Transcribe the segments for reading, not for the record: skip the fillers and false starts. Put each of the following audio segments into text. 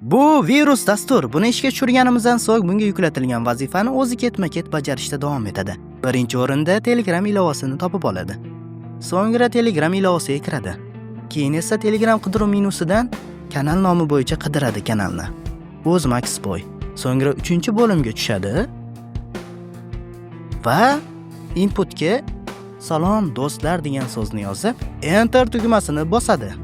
Bu virus dastur. Buni ishga tushirganimizdan so'ng bunga yuklatilgan vazifani o'zi ketma-ket bajarishda davom etadi. Birinchi o'rinda Telegram ilovasini topib oladi. So'ngra Telegram ilovasiga kiradi. Keyin esa Telegram qidiruv menusidan kanal nomi bo'yicha qidiradi kanalni. O'zMaxBoy. So'ngra 3-bo'limga tushadi va inputga salom do'stlar degan so'zni yozib, Enter tugmasini bosadi.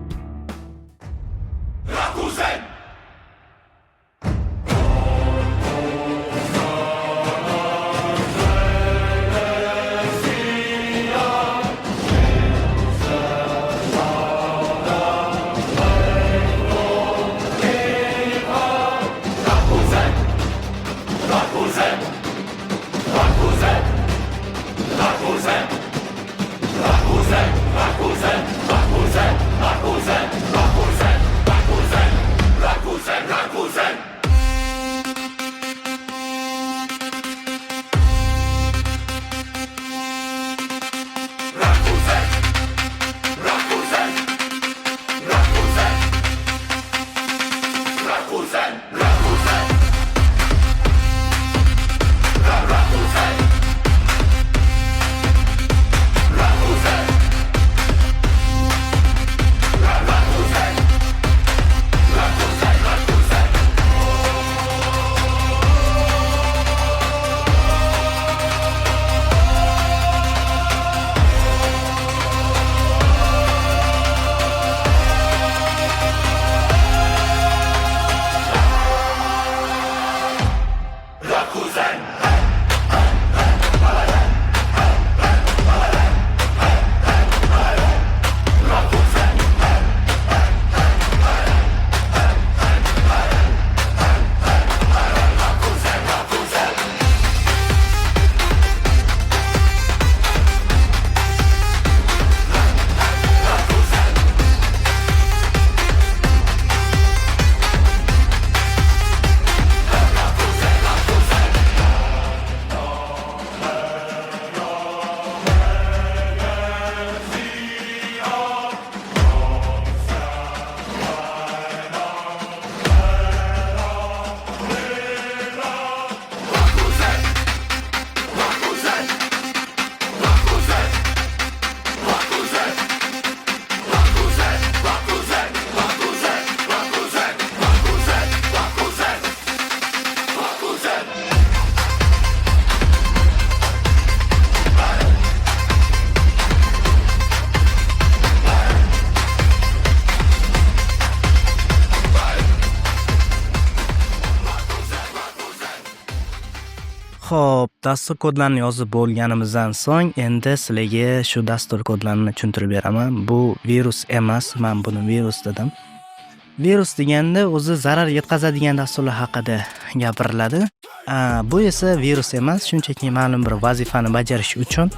Xo'p, dastur kodlarini yozib bo'lganimizdan so'ng endi sizlarga shu dastur kodlarini tushuntirib beraman. Bu virus emas, men buni virus dedim. Virus deganda o'zi zarar yetkazadigan dasturlar haqida gapiriladi. Bu esa virus emas, shunchaki ma'lum bir vazifani bajarish uchun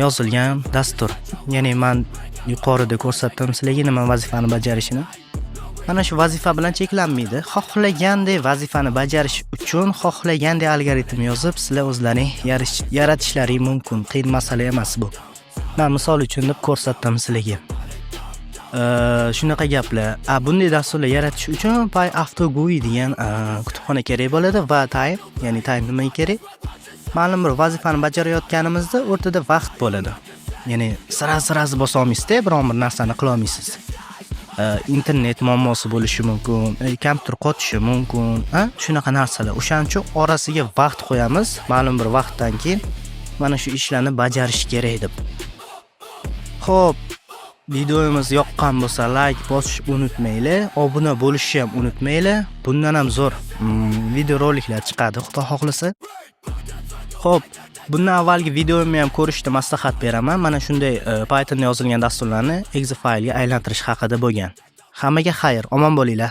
yozilgan dastur. Ya'ni men yuqorida ko'rsatdim sizlarga nima vazifani bajarishini. Mana shu vazifa bilan cheklanmaydi. Xohlagandek vazifani bajarish uchun xohlagandek algoritm yozib, sizlar o'zlaring yaratishlaring mumkin. Qiyin masala emas bu. Men misol uchun deb ko'rsatdim sizlarga. Shunaqa gaplar. Bunday dasturlar yaratish uchun PyAutoGUI degan kutubxona kerak bo'ladi va time, ya'ni time nima kerak? Ma'lum bir vazifani bajarayotganimizda o'rtada vaqt bo'ladi. Ya'ni sira-sirasi bosa olmaysiz-da, biron bir narsani qila olmaysiz. Internet muammosi bo'lishi mumkin, kompyuter qotishi mumkin, shunaqa narsalar. O'shaning uchun orasiga vaqt qo'yamiz. Ma'lum bir vaqtdan keyin mana shu ishlarni bajarish kerak deb. Xo'p, videomiz yoqqan bo'lsa, like bosishni unutmanglar, obuna bo'lishni ham unutmanglar. Bundan ham zo'r video roliklar chiqadi, xudo xohlasa. Xo'p, bundan avvalgi videomni ham ko'rishni maslahat beraman. Mana shunday Pythonda yozilgan dasturlarni exe faylga aylantirish haqida bo'lgan. Hammaga xayr, omon bo'linglar.